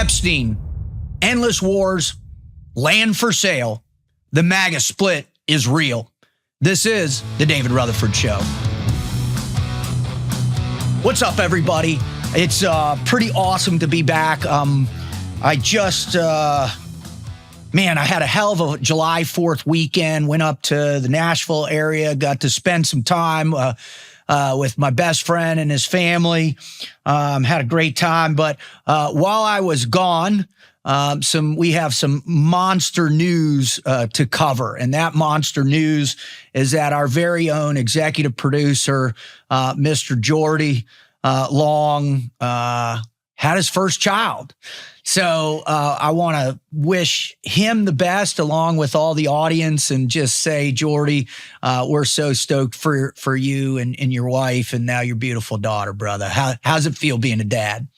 Epstein, endless wars, land for sale. The MAGA split is real. This is the David Rutherford Show. What's up, everybody? It's pretty awesome to be back. I just, I had a hell of a July 4th weekend. Went up to the Nashville area, got to spend some time with my best friend and his family. Had a great time. But while I was gone, we have some monster news to cover. And that monster news is that our very own executive producer, Mr. Jordy Long, had his first child. So I want to wish him the best along with all the audience and just say, Jordy, we're so stoked for you and your wife and now your beautiful daughter, brother. How's it feel being a dad?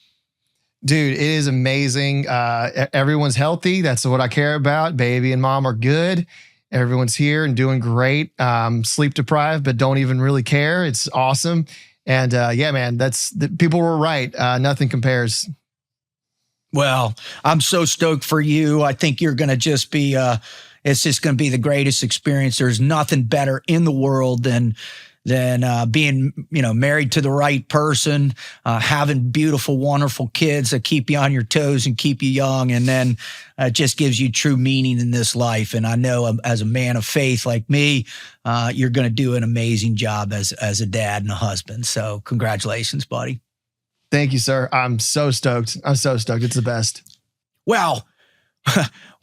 Dude, it is amazing. Everyone's healthy. That's what I care about. Baby and mom are good. Everyone's here and doing great. Sleep deprived, but don't even really care. It's awesome. And yeah, man, people were right. Nothing compares. Well, I'm so stoked for you. I think you're going to just be, it's just going to be the greatest experience. There's nothing better in the world than being, married to the right person, having beautiful, wonderful kids that keep you on your toes and keep you young. And then it just gives you true meaning in this life. And I know as a man of faith like me, you're going to do an amazing job as a dad and a husband. So congratulations, buddy. Thank you, sir. I'm so stoked. It's the best. Well,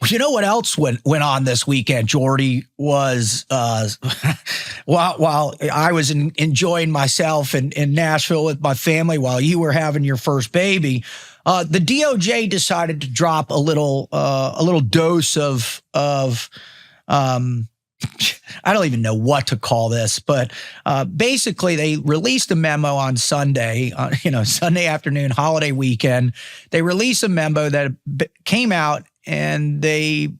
you know what else went on this weekend, Jordy, was while I was enjoying myself in Nashville with my family while you were having your first baby, the DOJ decided to drop a little dose of I don't even know what to call this, but basically they released a memo on Sunday, Sunday afternoon, holiday weekend. They released a memo that came out and they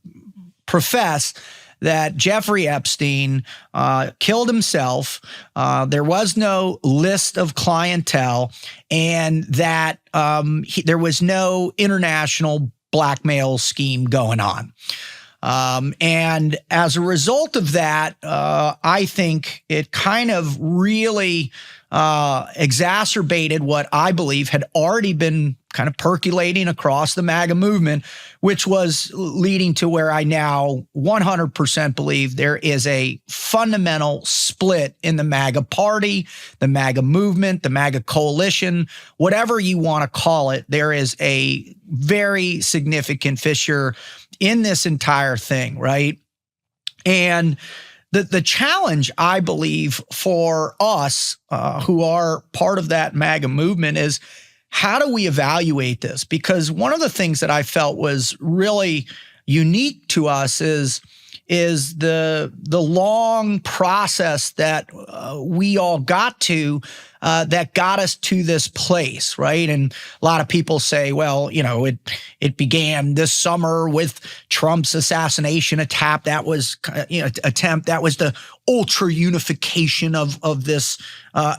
profess that Jeffrey Epstein killed himself. There was no list of clientele and that there was no international blackmail scheme going on. And as a result of that, I think it kind of really exacerbated what I believe had already been kind of percolating across the MAGA movement, which was leading to where I now 100% believe there is a fundamental split in the MAGA party, the MAGA movement, the MAGA coalition, whatever you want to call it. There is a very significant fissure in this entire thing, right? And the challenge, I believe, for us who are part of that MAGA movement is how do we evaluate this? Because one of the things that I felt was really unique to us is the long process that we all got to that got us to this place, right? And a lot of people say, well, it began this summer with Trump's assassination attempt. That was that was the ultra unification of this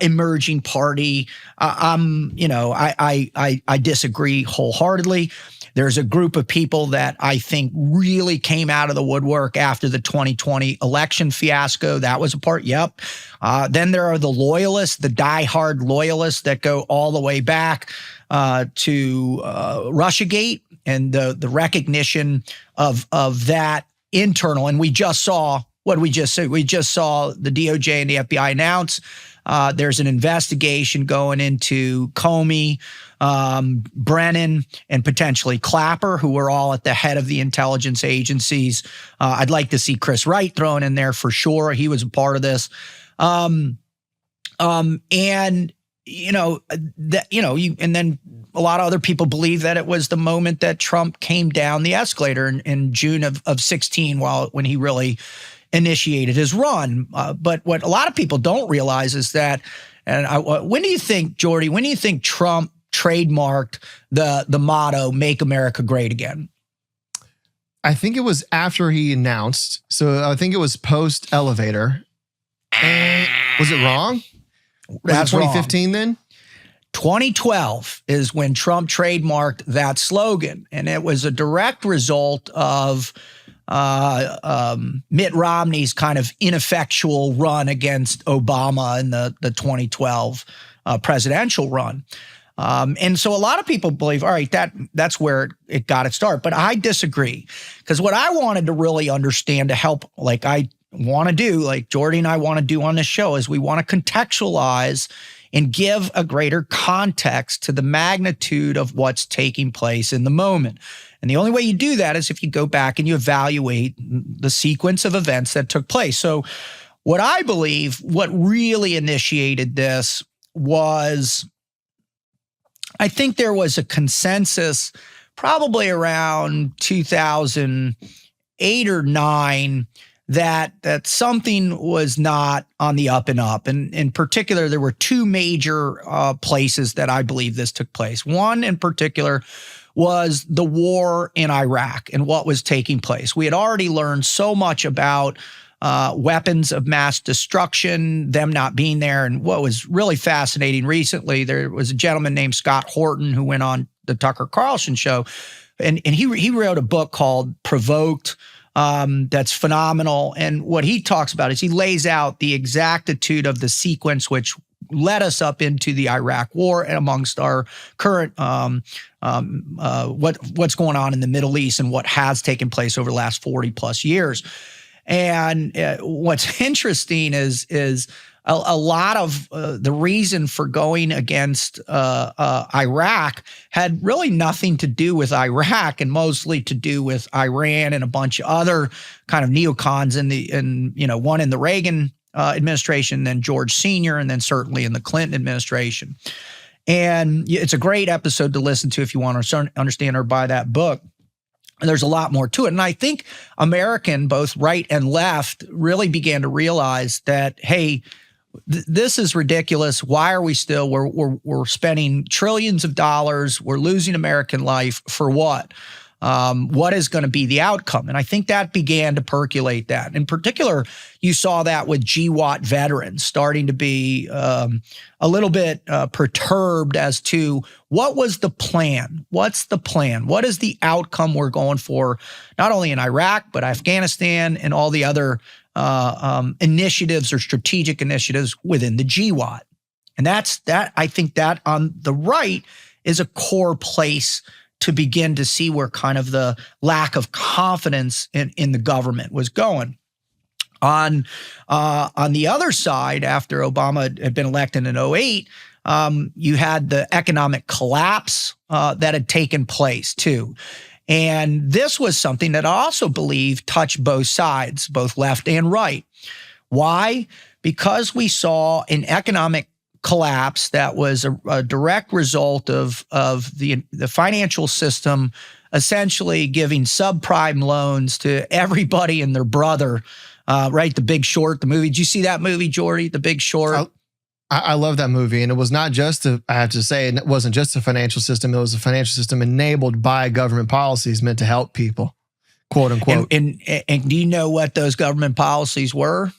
emerging party. I disagree wholeheartly. There's a group of people that I think really came out of the woodwork after the 2020 election fiasco. That was a part. Yep. Then there are the loyalists, the diehard loyalists that go all the way back to Russiagate and the recognition of that internal. And we just saw what we just said. We just saw the DOJ and the FBI announce there's an investigation going into Comey, Brennan, and potentially Clapper, who were all at the head of the intelligence agencies. I'd like to see Chris Wright thrown in there for sure. He was a part of this. And then a lot of other people believe that it was the moment that Trump came down the escalator in June of 16, when he really initiated his run. But what a lot of people don't realize is that, when do you think, Jordy, when do you think Trump trademarked the motto, "Make America Great Again"? I think it was after he announced. So I think it was post elevator. Was it wrong? Was it 2015 then? 2012 is when Trump trademarked that slogan, and it was a direct result of Mitt Romney's kind of ineffectual run against Obama in the 2012 presidential run. And so a lot of people believe, all right, that's where it got its start. But I disagree, because what I wanted to really understand to help, like I want to do, like Jordy and I want to do on this show, is we want to contextualize and give a greater context to the magnitude of what's taking place in the moment. And the only way you do that is if you go back and you evaluate the sequence of events that took place. So what I believe, what really initiated this was, I think there was a consensus probably around 2008 or 9 that something was not on the up and up. And in particular, there were two major places that I believe this took place. One in particular was the war in Iraq and what was taking place. We had already learned so much about weapons of mass destruction, them not being there. And what was really fascinating recently, there was a gentleman named Scott Horton who went on the Tucker Carlson show, and he wrote a book called Provoked. That's phenomenal. And what he talks about is he lays out the exactitude of the sequence which led us up into the Iraq war and amongst our current what's going on in the Middle East and what has taken place over the last 40 plus years. And what's interesting is a lot of the reason for going against Iraq had really nothing to do with Iraq and mostly to do with Iran and a bunch of other kind of neocons one in the Reagan administration, then George Sr., and then certainly in the Clinton administration. And it's a great episode to listen to if you want to understand or buy that book. And there's a lot more to it. And I think American, both right and left, really began to realize that, hey, this is ridiculous. Why are we still, we're spending trillions of dollars. We're losing American life for what? What is going to be the outcome? And I think that began to percolate that. In particular, you saw that with GWAT veterans starting to be a little bit perturbed as to what was the plan? What's the plan? What is the outcome we're going for, not only in Iraq, but Afghanistan and all the other initiatives or strategic initiatives within the GWAT. And I think that on the right is a core place to begin to see where kind of the lack of confidence in the government was going. On the other side, after Obama had been elected in 2008, you had the economic collapse that had taken place too. And this was something that I also believe touched both sides, both left and right. Why? Because we saw an economic collapse that was a direct result of the financial system essentially giving subprime loans to everybody and their brother, right? The Big Short, the movie. Did you see that movie, Jordy? The Big Short? I love that movie. And it was not just I have to say, it wasn't just a financial system. It was a financial system enabled by government policies meant to help people, quote unquote. And do you know what those government policies were?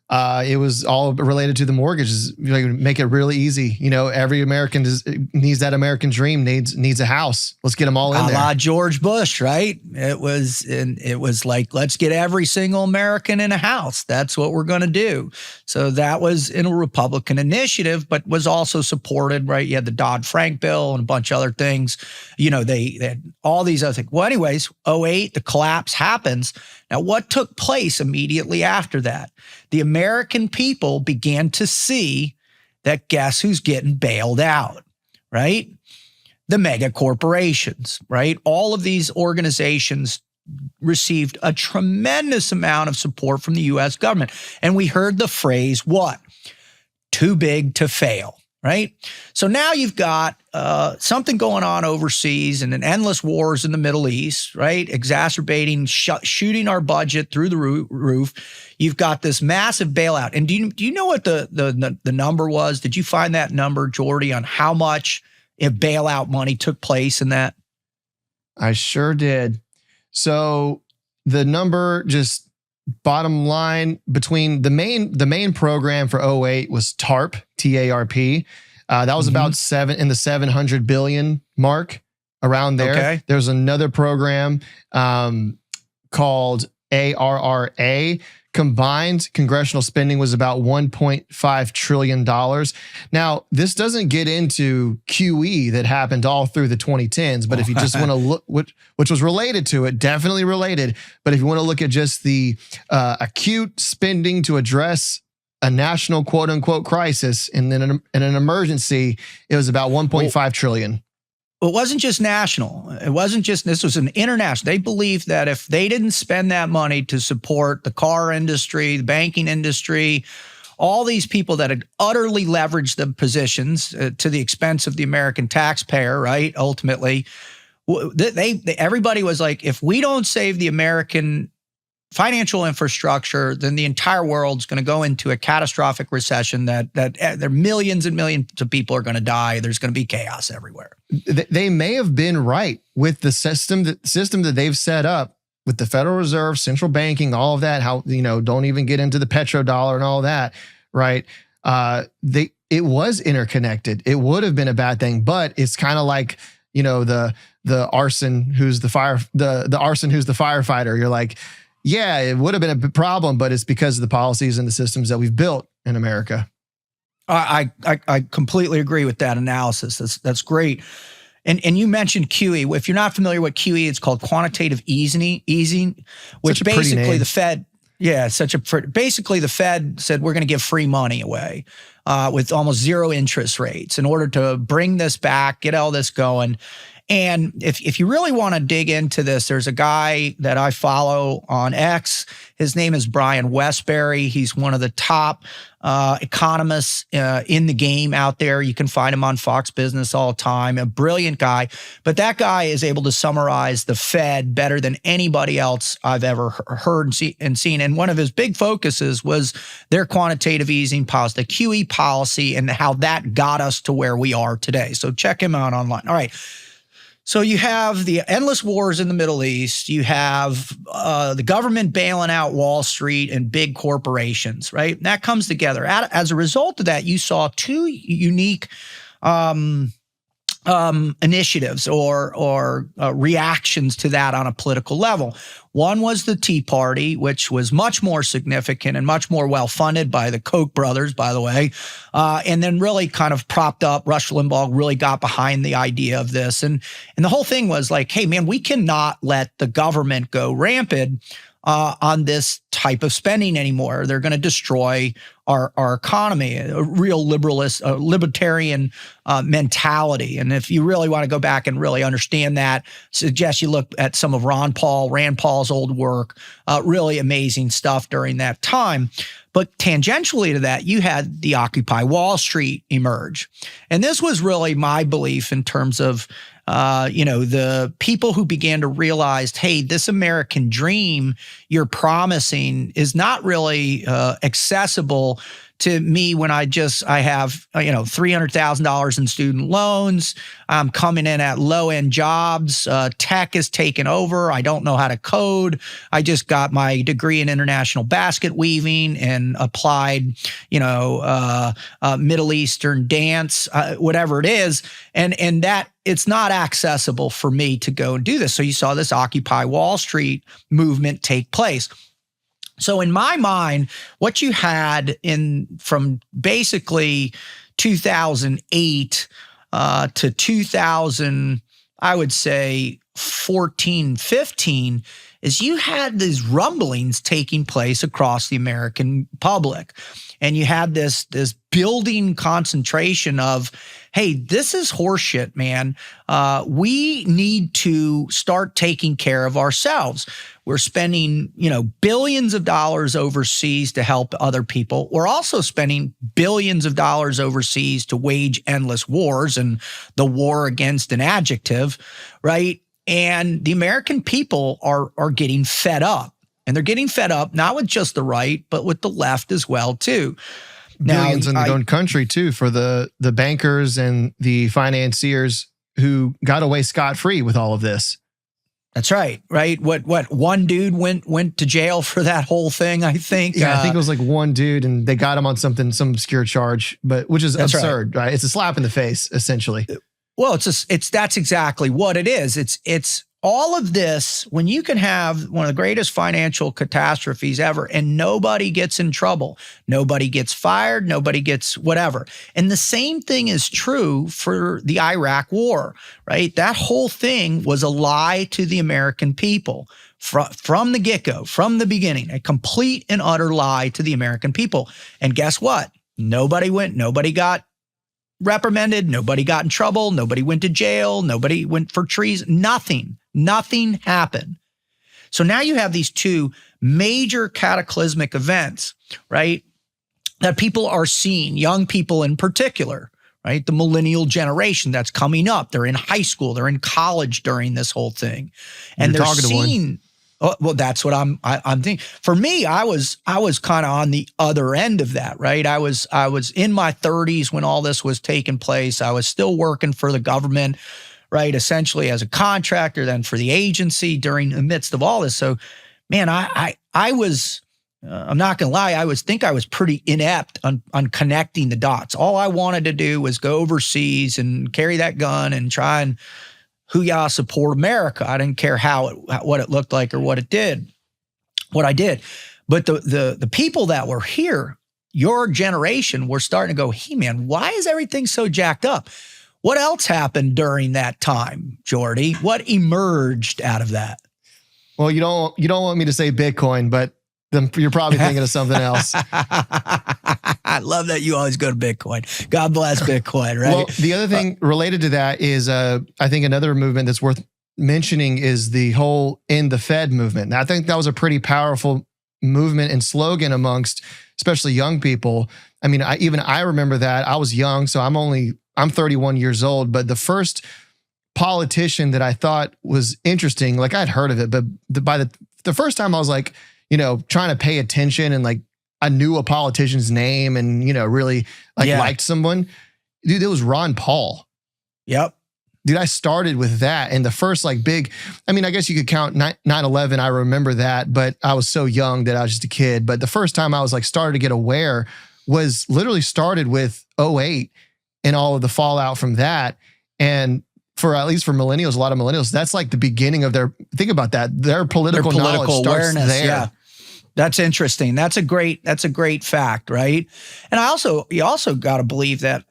It was all related to the mortgages. Make it really easy. Every American needs that American dream, needs a house. Let's get them all in there. A la George Bush, right? It was like, let's get every single American in a house. That's what we're going to do. So that was in a Republican initiative, but was also supported, right? You had the Dodd-Frank bill and a bunch of other things. They had all these other things. Well, anyways, 2008, the collapse happens. Now, what took place immediately after that? The American people began to see that guess who's getting bailed out, right? The mega corporations, right? All of these organizations received a tremendous amount of support from the U.S. government. And we heard the phrase, what? Too big to fail, right? So now you've got something going on overseas and an endless wars in the Middle East, right? Exacerbating, shooting our budget through the roof. You've got this massive bailout. And do you know what the number was? Did you find that number, Jordy, on how much if bailout money took place in that? I sure did. So the number, just bottom line, between the main program for 2008 was TARP, TARP. That was about in the 700 billion mark around there. Okay. There's another program called ARRA. Combined congressional spending was about $1.5 trillion. Now, this doesn't get into QE that happened all through the 2010s, but if you just want to look, which was related to it, definitely related. But if you want to look at just the acute spending to address a national quote unquote crisis and then in an emergency, it was about 1.5 trillion. It wasn't just national. It wasn't just, this was an international. They believed that if they didn't spend that money to support the car industry, the banking industry, all these people that had utterly leveraged the positions to the expense of the American taxpayer, right? Ultimately, everybody was like, if we don't save the American financial infrastructure, then the entire world's going to go into a catastrophic recession that there millions and millions of people are going to die. There's going to be chaos everywhere. They may have been right with the system that they've set up with the Federal Reserve, central banking, all of that. How, don't even get into the petrodollar and all that, right? It was interconnected. It would have been a bad thing, but it's kind of like, the arson who's the arson who's the firefighter. You're like, yeah, it would have been a problem, but it's because of the policies and the systems that we've built in America. I completely agree with that analysis. That's great. And you mentioned QE. If you're not familiar with QE, it's called quantitative easing, which basically the Fed, basically the Fed said we're going to give free money away with almost zero interest rates in order to bring this back, get all this going. And if you really want to dig into this, there's a guy that I follow on X. His name is Brian Westbury. He's one of the top economists in the game out there. You can find him on Fox Business all the time, a brilliant guy. But that guy is able to summarize the Fed better than anybody else I've ever heard and seen. And one of his big focuses was their quantitative easing policy, the QE policy, and how that got us to where we are today. So check him out online. All right. So you have the endless wars in the Middle East. You have the government bailing out Wall Street and big corporations, right? And that comes together. As a result of that, you saw two unique initiatives or reactions to that on a political level. One was the Tea Party, which was much more significant and much more well-funded by the Koch brothers, by the way, and then really kind of propped up. Rush Limbaugh really got behind the idea of this. And the whole thing was like, hey, man, we cannot let the government go rampant on this type of spending anymore. They're going to destroy our economy, a real libertarian mentality. And if you really want to go back and really understand that, suggest you look at some of Rand Paul's old work, really amazing stuff during that time. But tangentially to that, you had the Occupy Wall Street emerge. And this was really my belief in terms of the people who began to realize, hey, this American dream you're promising is not really accessible to me when I have, $300,000 in student loans. I'm coming in at low-end jobs. Tech is taken over. I don't know how to code. I just got my degree in international basket weaving and applied, Middle Eastern dance, whatever it is. And that it's not accessible for me to go and do this. So you saw this Occupy Wall Street movement take place. So in my mind, what you had from basically 2008 to 2000, I would say 14, 15, is you had these rumblings taking place across the American public. And you had this building concentration of, hey, this is horseshit, man. We need to start taking care of ourselves. We're spending, billions of dollars overseas to help other people. We're also spending billions of dollars overseas to wage endless wars and the war against an adjective, right? And the American people are getting fed up. And they're getting fed up, not with just the right, but with the left as well, too. Billions in their own country, too, for the bankers and the financiers who got away scot-free with all of this. That's right. Right. What one dude went to jail for that whole thing, I think. Yeah, I think it was like one dude and they got him on some obscure charge, but which is absurd, right? It's a slap in the face, essentially. Well, that's exactly what it is. It's all of this when you can have one of the greatest financial catastrophes ever and nobody gets in trouble, nobody gets fired, nobody gets whatever. And the same thing is true for the Iraq war, right? That whole thing was a lie to the American people from the get-go, from the beginning, a complete and utter lie to the American people. And guess what? Nobody got reprimanded, nobody got in trouble, nobody went to jail, nobody went for treason, nothing happened. So now you have these two major cataclysmic events, right? That people are seeing, young people in particular, right? The millennial generation that's coming up. They're in high school, they're in college during this whole thing. And they're seeing, well, that's what I'm thinking. For me, I was kind of on the other end of that, right? I was in my 30s when all this was taking place. I was still working for the government, right? Essentially as a contractor, then for the agency during the midst of all this. So, man, I was, I'm not going to lie, I was pretty inept on connecting the dots. All I wanted to do was go overseas and carry that gun and try and hoo-yah support America. I didn't care what it looked like or what I did. But the people that were here, your generation, were starting to go, hey man, why is everything so jacked up? What else happened during that time, Jordy? What emerged out of that? Well, you don't want me to say Bitcoin, but then you're probably thinking of something else. I love that you always go to Bitcoin. God bless Bitcoin, right? Well, the other thing related to that is, I think another movement that's worth mentioning is the whole End the Fed movement. Now, I think that was a pretty powerful movement and slogan amongst especially young people. I mean, I remember that. I was young, so I'm 31 years old, but the first politician that I thought was interesting, like I'd heard of it, but by the first time I was like, trying to pay attention and like I knew a politician's name and, really liked someone. Dude, it was Ron Paul. Yep. Dude, I started with that. And the first big, I guess you could count 9/11. I remember that, but I was so young that I was just a kid. But the first time I was started to get aware was literally started with '08 and all of the fallout from that. And at least for millennials, a lot of millennials, that's like the beginning of think about that. Their political knowledge starts there. Yeah. That's interesting. That's a great fact, right? And you also got to believe that,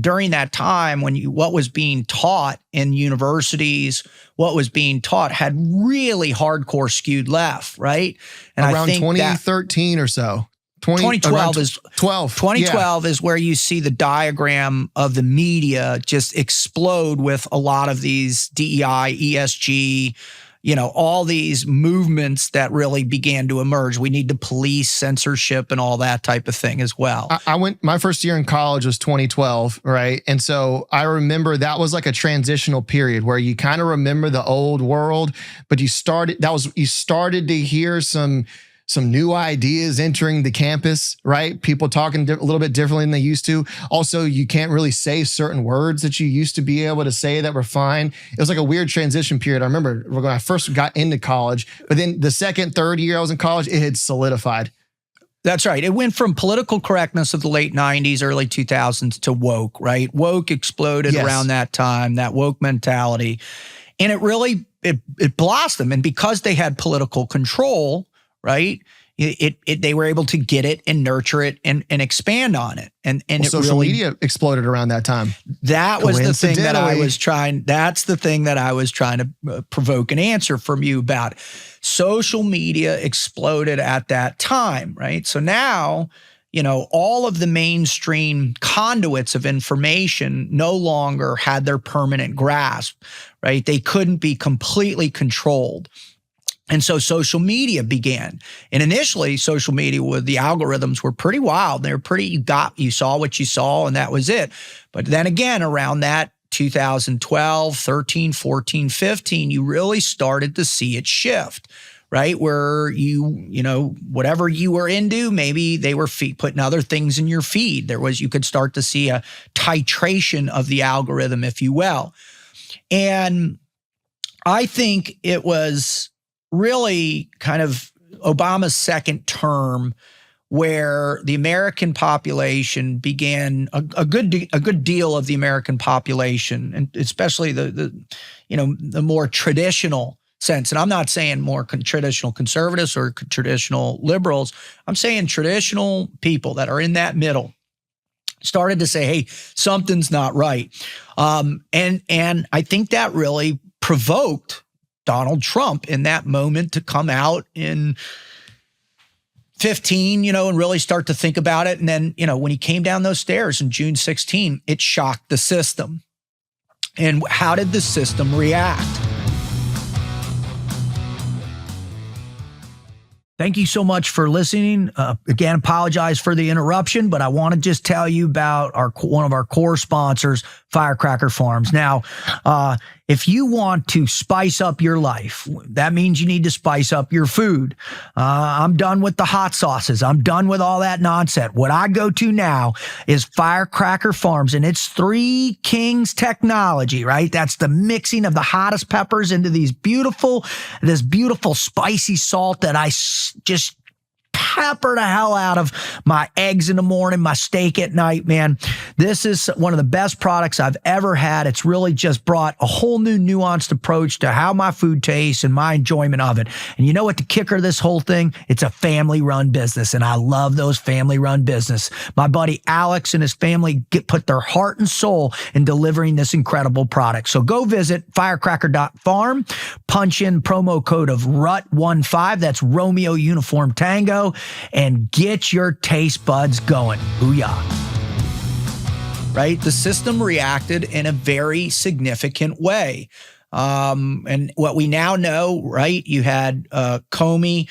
during that time when what was being taught in universities, what was being taught had really hardcore skewed left, right? And around I think 2013 or so. 2012 is 2012 yeah. is where you see the diagram of the media just explode with a lot of these DEI, ESG, all these movements that really began to emerge. We need to police censorship and all that type of thing as well. My first year in college was 2012, right? And so I remember that was like a transitional period where you kind of remember the old world, but you started to hear some new ideas entering the campus, right? People talking a little bit differently than they used to. Also, you can't really say certain words that you used to be able to say that were fine. It was like a weird transition period. I remember when I first got into college, but then the second, third year I was in college, it had solidified. That's right. It went from political correctness of the late 90s, early 2000s to woke, right? Woke exploded around that time, that woke mentality. And it really, it blossomed. And because they had political control, right? They were able to get it and nurture it and expand on it. And social media exploded around that time. That was the thing that I was trying. That's the thing that I was trying to provoke an answer from you about. Social media exploded at that time, right? So now, all of the mainstream conduits of information no longer had their permanent grasp, right? They couldn't be completely controlled. And so social media began. And initially, social media the algorithms were pretty wild. They were you saw what you saw and that was it. But then again, around that 2012, 13, 14, 15, you really started to see it shift, right? Where whatever you were into, maybe they were putting other things in your feed. You could start to see a titration of the algorithm, if you will. And I think it was really kind of Obama's second term where the American population began a good deal of the American population, and especially the more traditional sense. And I'm not saying more traditional conservatives or traditional liberals. I'm saying traditional people that are in that middle started to say, hey, something's not right. And I think that really provoked Donald Trump in that moment to come out in 15, and really start to think about it. And then, when he came down those stairs in June 16, it shocked the system. And how did the system react? Thank you so much for listening. Again, apologize for the interruption, but I want to just tell you about one of our core sponsors, Firecracker Farms. Now, if you want to spice up your life, that means you need to spice up your food. I'm done with the hot sauces. I'm done with all that nonsense. What I go to now is Firecracker Farms, and it's Three Kings technology, right? That's the mixing of the hottest peppers into this beautiful spicy salt that I just pepper the hell out of my eggs in the morning, my steak at night, man. This is one of the best products I've ever had. It's really just brought a whole new nuanced approach to how my food tastes and my enjoyment of it. And you know what the kicker of this whole thing? It's a family-run business, and I love those family-run business. My buddy Alex and his family put their heart and soul in delivering this incredible product. So go visit firecracker.farm, punch in promo code of RUT15, that's Romeo Uniform Tango, and get your taste buds going. Booyah. Right? The system reacted in a very significant way. And what we now know, right? You had Comey,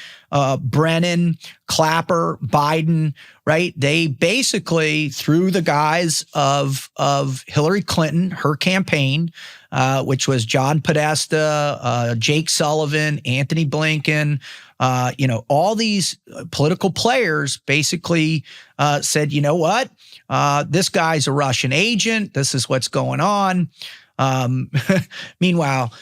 Brennan, Clapper, Biden, right? They basically, through the guise of Hillary Clinton, her campaign, which was John Podesta, Jake Sullivan, Anthony Blinken, all these political players basically said, you know what? This guy's a Russian agent. This is what's going on. Meanwhile,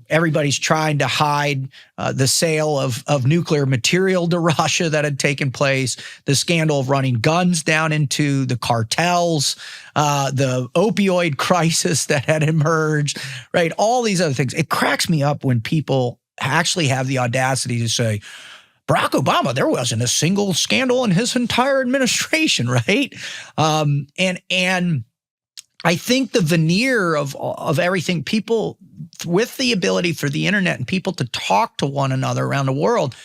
everybody's trying to hide the sale of nuclear material to Russia that had taken place, the scandal of running guns down into the cartels, the opioid crisis that had emerged, right? All these other things. It cracks me up when people actually have the audacity to say, Barack Obama, there wasn't a single scandal in his entire administration, right? And I think the veneer of everything, people with the ability for the internet and people to talk to one another around the world,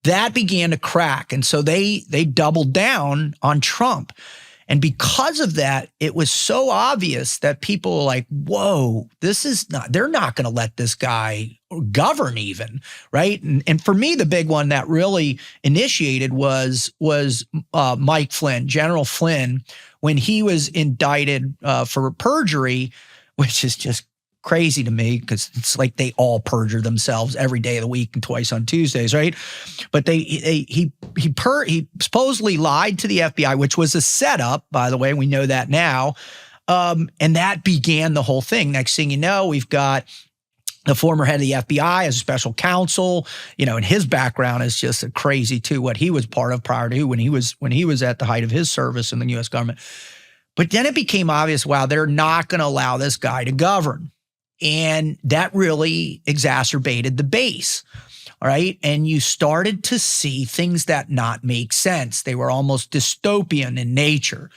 that began to crack. And so they doubled down on Trump. And because of that, it was so obvious that people were like, whoa, they're not going to let this guy govern even, right? And for me, the big one that really initiated was Mike Flynn, General Flynn, when he was indicted for perjury, which is just crazy to me because it's like they all perjure themselves every day of the week and twice on Tuesdays, right? But he supposedly lied to the FBI, which was a setup, by the way. We know that now, and that began the whole thing. Next thing you know, we've got the former head of the FBI as a special counsel, and his background is just crazy too. What he was part of prior to when he was at the height of his service in the U.S. government. But then it became obvious, wow, they're not going to allow this guy to govern. And that really exacerbated the base, all right? And you started to see things that not make sense. They were almost dystopian in nature.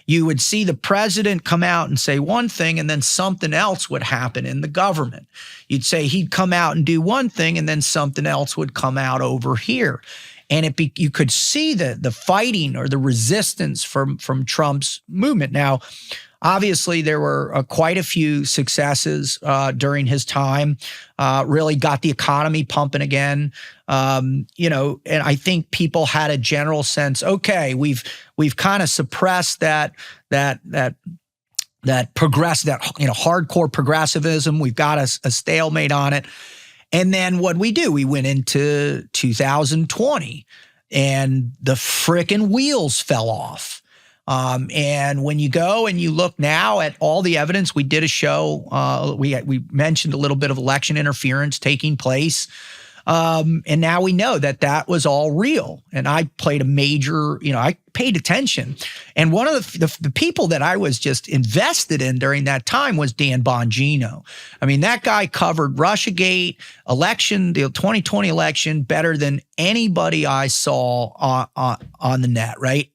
You would see the president come out and say one thing, and then something else would happen in the government. You'd say he'd come out and do one thing, and then something else would come out over here. And you could see the fighting or the resistance from Trump's movement. Now, obviously, there were quite a few successes during his time, really got the economy pumping again. And I think people had a general sense, okay, we've kind of suppressed that hardcore progressivism. We've got a stalemate on it. And then what we do, we went into 2020 and the frickin' wheels fell off. And when you go and you look now at all the evidence, we did a show, we mentioned a little bit of election interference taking place. And now we know that that was all real. And I played a major, I paid attention. And one of the people that I was just invested in during that time was Dan Bongino. I mean, that guy covered Russiagate, the 2020 election better than anybody I saw on the net, right?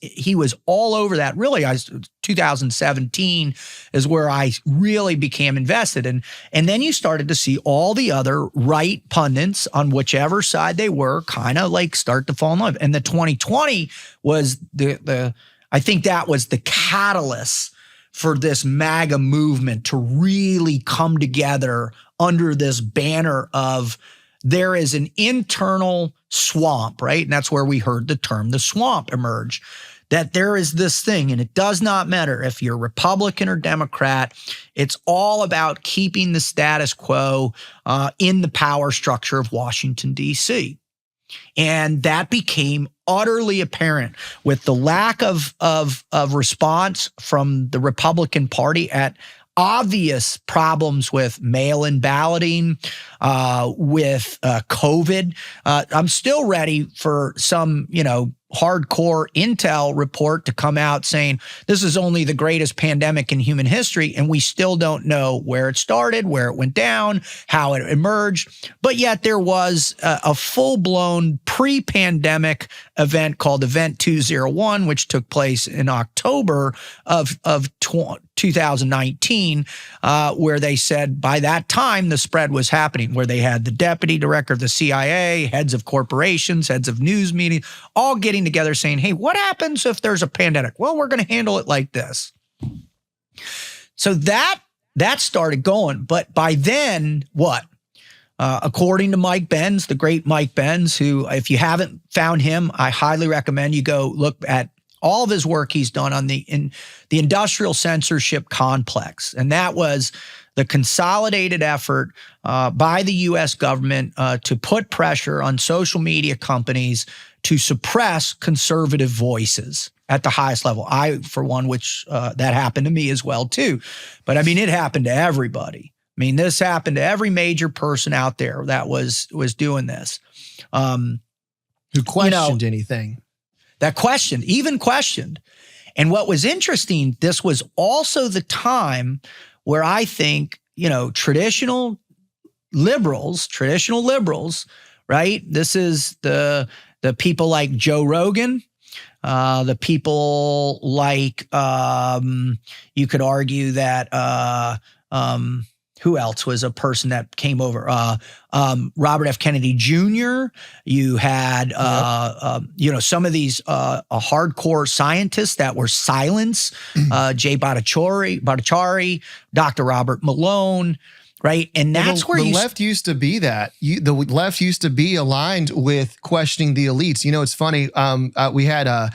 He was all over that. Really, 2017 is where I really became invested. And then you started to see all the other right pundits on whichever side they were kind of like start to fall in love. And the 2020 was I think that was the catalyst for this MAGA movement to really come together under this banner of there is an internal swamp, right? And that's where we heard the term the swamp emerge. That there is this thing, and it does not matter if you're Republican or Democrat, it's all about keeping the status quo in the power structure of Washington, D.C. And that became utterly apparent with the lack of response from the Republican Party at obvious problems with mail-in balloting, with COVID. I'm still ready for some, hardcore intel report to come out saying this is only the greatest pandemic in human history, and we still don't know where it started, where it went down, how it emerged. But yet there was a full-blown pre-pandemic event called Event 201, which took place in October of 2019, where they said by that time the spread was happening, where they had the deputy director of the CIA, heads of corporations, heads of news media, all getting together saying, hey, what happens if there's a pandemic? Well, we're going to handle it like this. So that started going. But by then, what? According to Mike Benz, the great Mike Benz, who, if you haven't found him, I highly recommend you go look at all of his work he's done on the industrial censorship complex. And that was the consolidated effort by the U.S. government to put pressure on social media companies to suppress conservative voices at the highest level. I, for one, which that happened to me as well, too. But I mean, it happened to everybody. I mean, this happened to every major person out there that was doing this. Who questioned anything. That even questioned. And what was interesting, this was also the time where I think, traditional liberals, right? This is the people like Joe Rogan, the people like, you could argue that, who else was a person that came over? Robert F. Kennedy Jr. You had, some of these hardcore scientists that were silenced, Jay Bhattacharya, Dr. Robert Malone, right? And that's where the left used to be that. The left used to be aligned with questioning the elites. It's funny. We had, that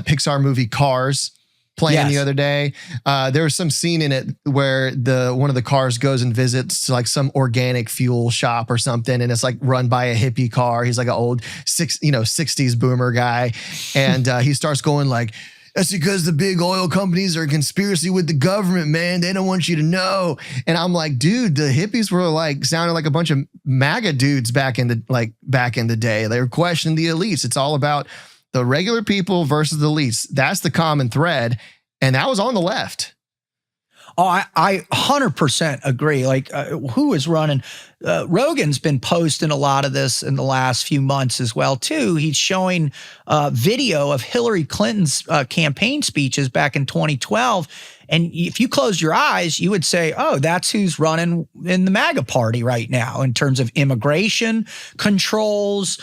Pixar movie Cars playing the other day. There was some scene in it where one of the cars goes and visits like some organic fuel shop or something, and it's like run by a hippie car. He's like an old 60s boomer guy, and he starts going like, "That's because the big oil companies are a conspiracy with the government, man. They don't want you to know." And I'm like, dude, the hippies were like sounding like a bunch of MAGA dudes back in the day. They were questioning the elites. It's all about the regular people versus the elites. That's the common thread. And that was on the left. Oh, I 100% agree. Like, who is running? Rogan's been posting a lot of this in the last few months as well, too. He's showing video of Hillary Clinton's campaign speeches back in 2012. And if you closed your eyes, you would say, oh, that's who's running in the MAGA party right now in terms of immigration controls,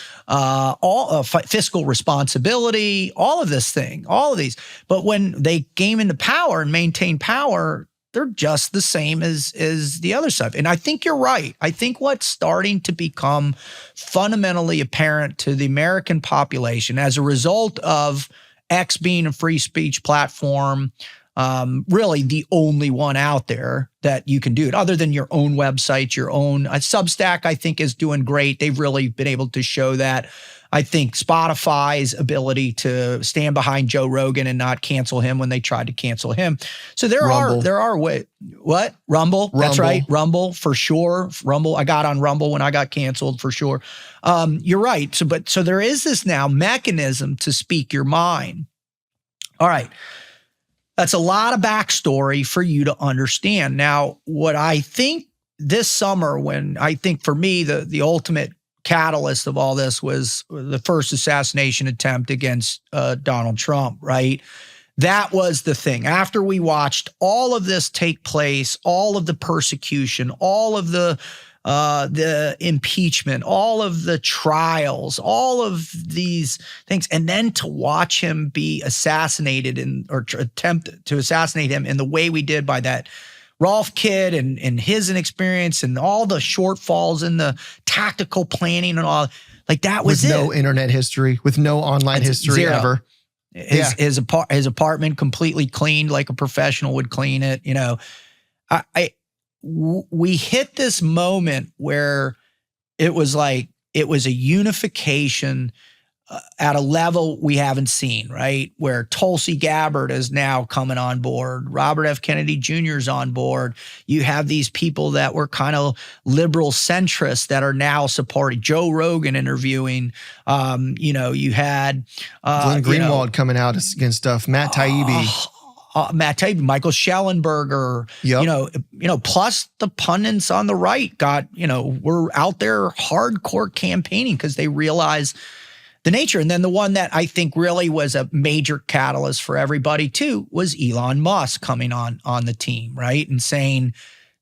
fiscal responsibility, all of these. But when they came into power and maintained power, they're just the same as the other side. And I think you're right. I think what's starting to become fundamentally apparent to the American population as a result of X being a free speech platform, really the only one out there that you can do it, other than your own website, your own Substack, I think is doing great. They've really been able to show that. I think Spotify's ability to stand behind Joe Rogan and not cancel him when they tried to cancel him. So there are ways. What? Rumble? That's right. Rumble for sure. Rumble. I got on Rumble when I got canceled for sure. You're right. So there is this now mechanism to speak your mind. All right. That's a lot of backstory for you to understand. Now, what I think this summer, when I think for me, the ultimate catalyst of all this was the first assassination attempt against Donald Trump, right? That was the thing. After we watched all of this take place, all of the persecution, all of the impeachment, all of the trials, all of these things, and then to watch him be assassinated or attempt to assassinate him in the way we did by that Rolf kid and his inexperience and all the shortfalls in the tactical planning and all, like that was with no internet history, with no online history zero. Ever. His apartment completely cleaned like a professional would clean it. You know, we hit this moment where it was a unification at a level we haven't seen, right? Where Tulsi Gabbard is now coming on board. Robert F. Kennedy Jr. is on board. You have these people that were kind of liberal centrists that are now supporting Joe Rogan interviewing. You had Glenn Greenwald coming out against stuff. Matt Taibbi. Michael Schellenberger, plus the pundits on the right were out there hardcore campaigning because they realized the nature. And then the one that I think really was a major catalyst for everybody too was Elon Musk coming on the team, right? And saying,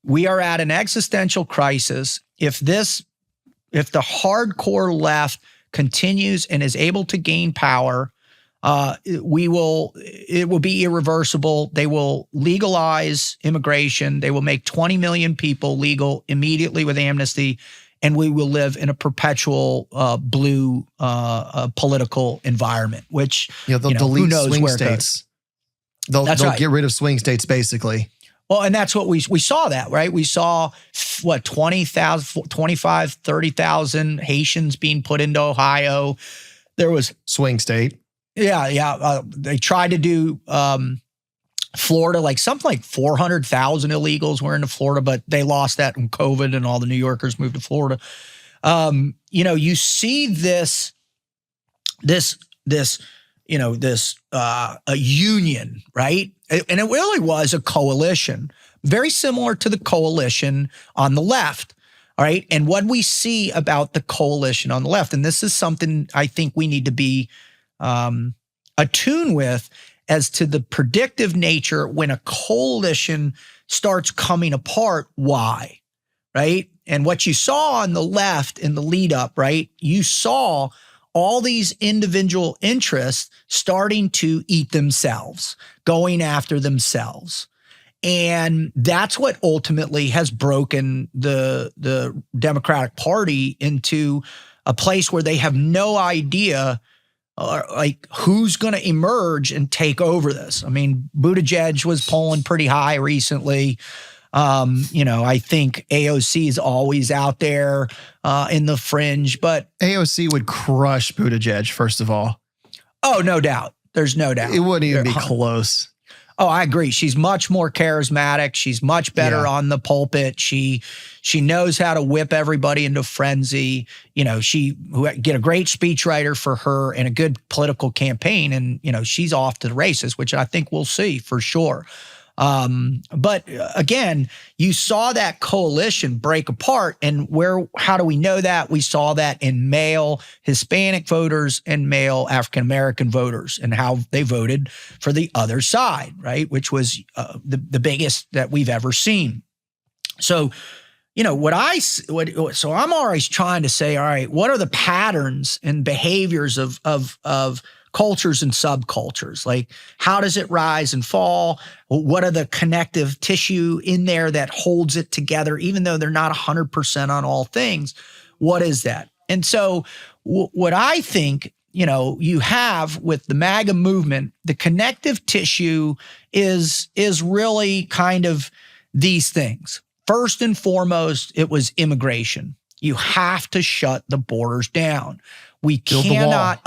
we are at an existential crisis. If the hardcore left continues and is able to gain power, it will be irreversible. They will legalize immigration. They will make 20 million people legal immediately with amnesty. And we will live in a perpetual blue political environment, which they'll delete swing states. They'll get rid of swing states, basically. Well, and that's what we saw that, right? We saw 20,000, 25, 30,000 Haitians being put into Ohio. There was swing state. Yeah. They tried to do Florida, like something like 400,000 illegals were into Florida, but they lost that in COVID and all the New Yorkers moved to Florida. You see this a union, right? And it really was a coalition, very similar to the coalition on the left. All right. And what we see about the coalition on the left, and this is something I think we need to be attuned with as to the predictive nature when a coalition starts coming apart, why, right? And what you saw on the left in the lead up, right? You saw all these individual interests starting to eat themselves, going after themselves. And that's what ultimately has broken the Democratic Party into a place where they have no idea who's going to emerge and take over this. I mean, Buttigieg was polling pretty high recently. I think AOC is always out there in the fringe, but AOC would crush Buttigieg, first of all. Oh, no doubt. There's no doubt. It wouldn't even be close. Oh, I agree. She's much more charismatic. She's much better on the pulpit. She knows how to whip everybody into frenzy. She get a great speechwriter for her and a good political campaign. And, she's off to the races, which I think we'll see for sure. But again, you saw that coalition break apart, and how do we know that? We saw that in male Hispanic voters and male African-American voters and how they voted for the other side, right? Which was the biggest that we've ever seen. So, so I'm always trying to say, all right, what are the patterns and behaviors of cultures and subcultures? Like, how does it rise and fall? What are the connective tissue in there that holds it together, even though they're not 100% on all things? What is that? And so what I think, you have with the MAGA movement, the connective tissue is really kind of these things. First and foremost, it was immigration. You have to shut the borders down. We Build cannot,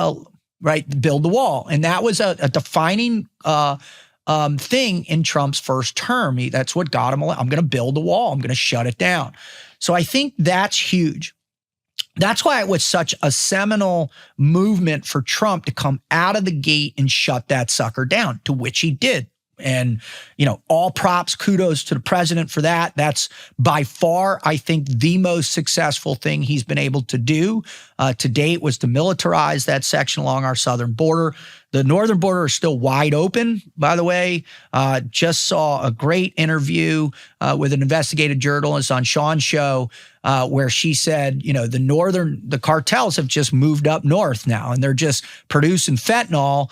build the wall. And that was a defining thing in Trump's first term. That's what got him. I'm going to build a wall. I'm going to shut it down. So I think that's huge. That's why it was such a seminal movement for Trump to come out of the gate and shut that sucker down, to which he did. And, all props, kudos to the president for that. That's by far, I think, the most successful thing he's been able to do to date was to militarize that section along our southern border. The northern border is still wide open, by the way. Just saw a great interview with an investigative journalist on Sean's show where she said, the cartels have just moved up north now, and they're just producing fentanyl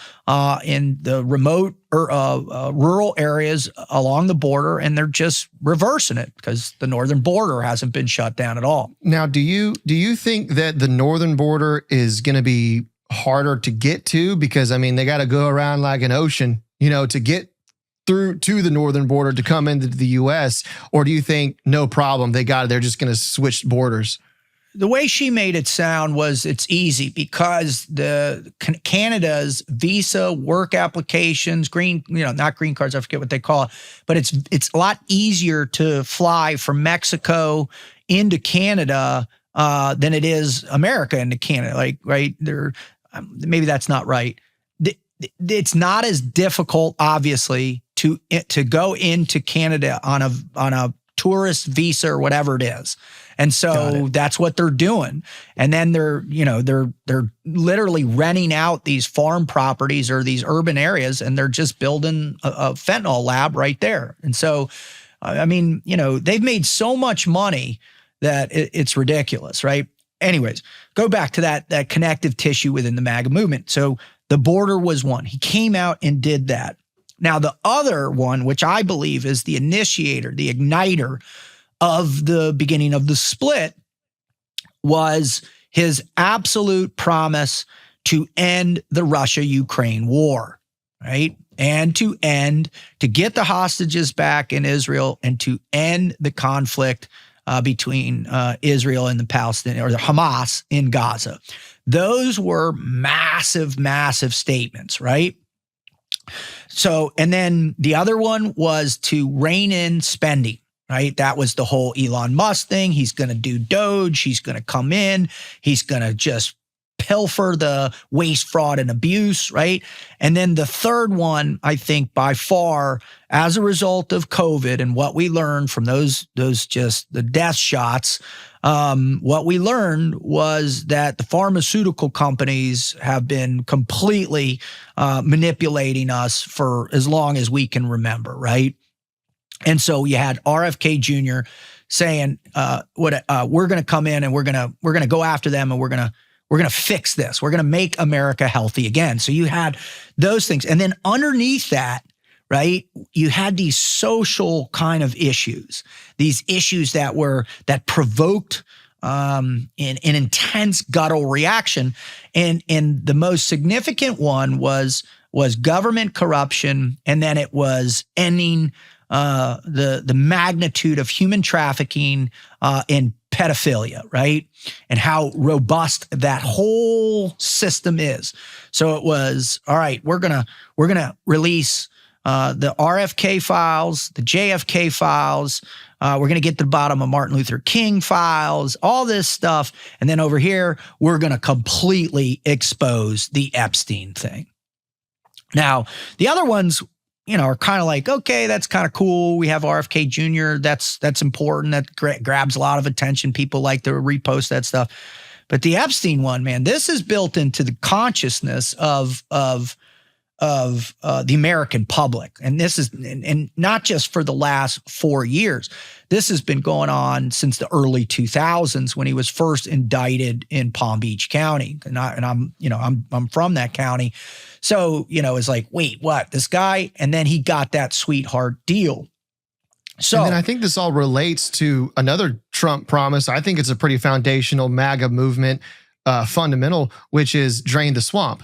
in the remote rural areas along the border, and they're just reversing it because the northern border hasn't been shut down at all. Now, do you think that the northern border is going to be harder to get to? Because, they got to go around like an ocean, to get through to the northern border to come into the U.S.? Or do you think no problem, they're just going to switch borders? The way she made it sound was it's easy because Canada's visa, work applications, not green cards, I forget what they call it, but it's a lot easier to fly from Mexico into Canada than it is America into Canada. Maybe that's not right. It's not as difficult, obviously, to go into Canada on a tourist visa or whatever it is. And so that's what they're doing. And then they're literally renting out these farm properties or these urban areas, and they're just building a fentanyl lab right there. And so, they've made so much money that it's ridiculous, right? Anyways, go back to that connective tissue within the MAGA movement. So the border was one. He came out and did that. Now, the other one, which I believe is the initiator, the igniter of the beginning of the split, was his absolute promise to end the Russia-Ukraine war, right? And to get the hostages back in Israel and to end the conflict between Israel and the Palestinians, or the Hamas in Gaza. Those were massive, massive statements, right? So, and then the other one was to rein in spending, right? That was the whole Elon Musk thing. He's going to do Doge. He's going to come in. He's going to just pilfer the waste, fraud, and abuse, right? And then the third one, I think by far, as a result of COVID and what we learned from those just the death shots, what we learned was that the pharmaceutical companies have been completely manipulating us for as long as we can remember, right? And so you had RFK Jr. saying, we're going to come in and we're going to go after them, and we're going to fix this. We're going to make America healthy again. So you had those things. And then underneath that, right, you had these social kind of issues, these issues that provoked an intense guttural reaction. And the most significant one was government corruption. And then it was ending the magnitude of human trafficking and pedophilia, right? And how robust that whole system is. So it was, all right, we're gonna release the RFK files, the JFK files. We're going to get to the bottom of Martin Luther King files, all this stuff. And then over here, we're going to completely expose the Epstein thing. Now, the other ones, are kind of like, okay, that's kind of cool. We have RFK Jr. That's important. That grabs a lot of attention. People like to repost that stuff. But the Epstein one, man, this is built into the consciousness of the American public. And this is, and not just for the last 4 years. This has been going on since the early 2000s when he was first indicted in Palm Beach County. And I'm from that county. So, it's like, wait, what? This guy? And then he got that sweetheart deal. So, and then I think this all relates to another Trump promise. I think it's a pretty foundational MAGA movement fundamental, which is drain the swamp.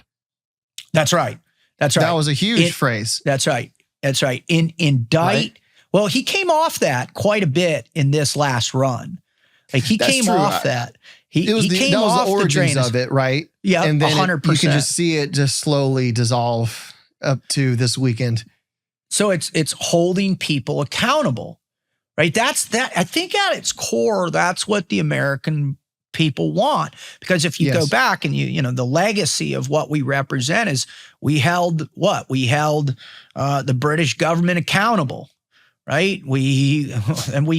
That's right. That's right. That was a huge phrase. That's right. That's right. Indict. Right? Well, he came off that quite a bit in this last run. Like he That's came true. off that. He that was came the off the origins drain of it, right? Yeah, and then 100%. you can just see it just slowly dissolve up to this weekend. So it's holding people accountable, right? That's that. I think at its core, that's what the American people want. Because if you go back and you know, the legacy of what we represent is we held what? We held the British government accountable, right? We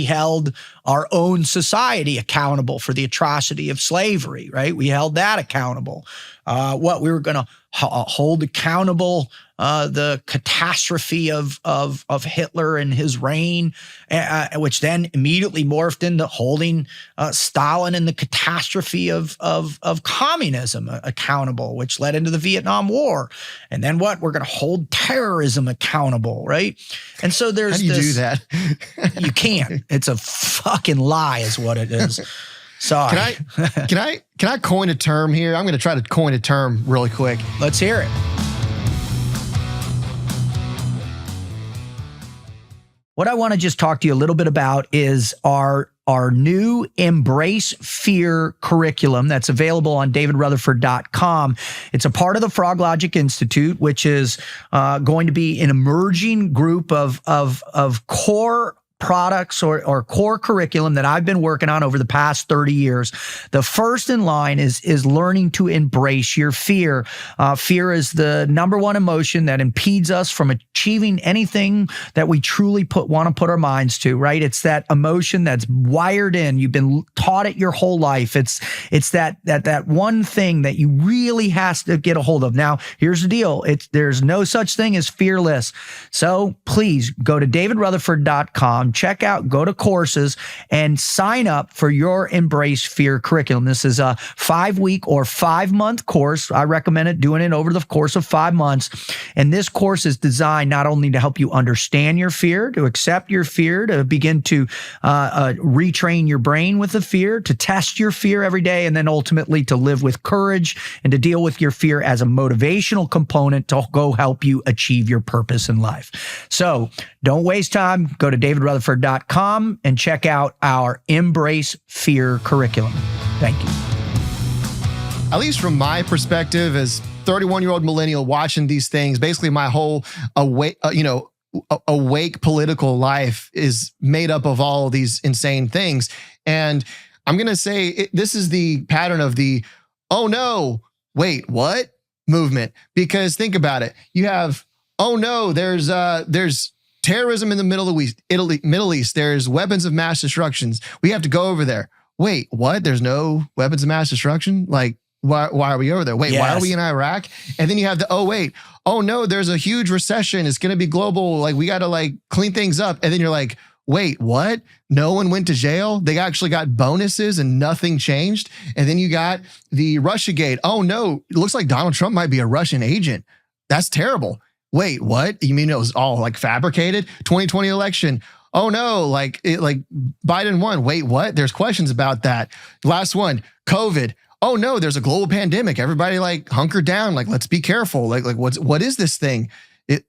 held our own society accountable for the atrocity of slavery, right? We held that accountable. We were going to hold accountable the catastrophe of Hitler and his reign, which then immediately morphed into holding Stalin and the catastrophe of communism accountable, which led into the Vietnam War. And then what? We're going to hold terrorism accountable, right? And so there's How do you do that? You can't. It's a fucking lie is what it is. Sorry. Can I coin a term here? I'm going to try to coin a term really quick. Let's hear it. What I want to just talk to you a little bit about is our new Embrace Fear curriculum that's available on davidrutherford.com. It's a part of the Frog Logic Institute, which is going to be an emerging group of core products or core curriculum that I've been working on over the past 30 years. The first in line is learning to embrace your fear. Fear is the number one emotion that impedes us from achieving anything that we truly want to put our minds to, right? It's that emotion that's wired in. You've been taught it your whole life. It's that one thing that you really has to get a hold of. Now, here's the deal. There's no such thing as fearless. So please go to davidrutherford.com. Go to courses and sign up for your Embrace Fear curriculum. This is a 5-week or 5-month course. I recommend doing it over the course of 5 months. And this course is designed not only to help you understand your fear, to accept your fear, to begin to retrain your brain with the fear, to test your fear every day, and then ultimately to live with courage and to deal with your fear as a motivational component to go help you achieve your purpose in life. So don't waste time. Go to davidrutherford.com and check out our Embrace Fear curriculum. Thank you. At least from my perspective as 31-year-old millennial watching these things, basically my whole awake political life is made up of all of these insane things. And I'm going to say this is the pattern of the, oh no, wait, what movement? Because think about it. You have, oh no, there's terrorism in the Middle East. There's weapons of mass destructions. We have to go over there. Wait, what? There's no weapons of mass destruction? Like, why are we over there? Wait, Why are we in Iraq? And then you have the, oh no, there's a huge recession. It's going to be global. Like, we got to clean things up. And then you're like, wait, what? No one went to jail? They actually got bonuses and nothing changed? And then you got the Russiagate. Oh no, it looks like Donald Trump might be a Russian agent. That's terrible. Wait, what? You mean it was all fabricated? 2020 election. Oh no, Biden won. Wait, what? There's questions about that. Last one, COVID. Oh no, there's a global pandemic. Everybody hunker down. Let's be careful. What is this thing?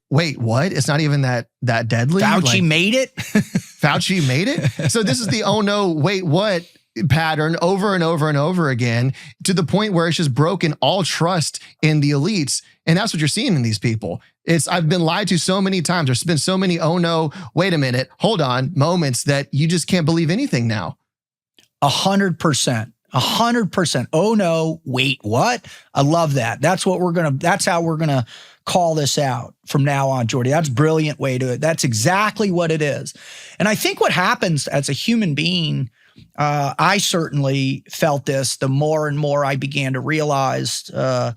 Wait, what? It's not even that deadly. Fauci made it. Fauci made it. So this is the, oh no, wait, what? Pattern over and over and over again, to the point where it's just broken all trust in the elites. And that's what you're seeing in these people. I've been lied to so many times. There's been so many, oh no, wait a minute, hold on, moments that you just can't believe anything now. 100%. 100%. Oh no, wait, what? I love that. That's how we're going to call this out from now on, Jordy. That's a brilliant way to it. That's exactly what it is. And I think what happens as a human being, I certainly felt this the more and more I began to realize, that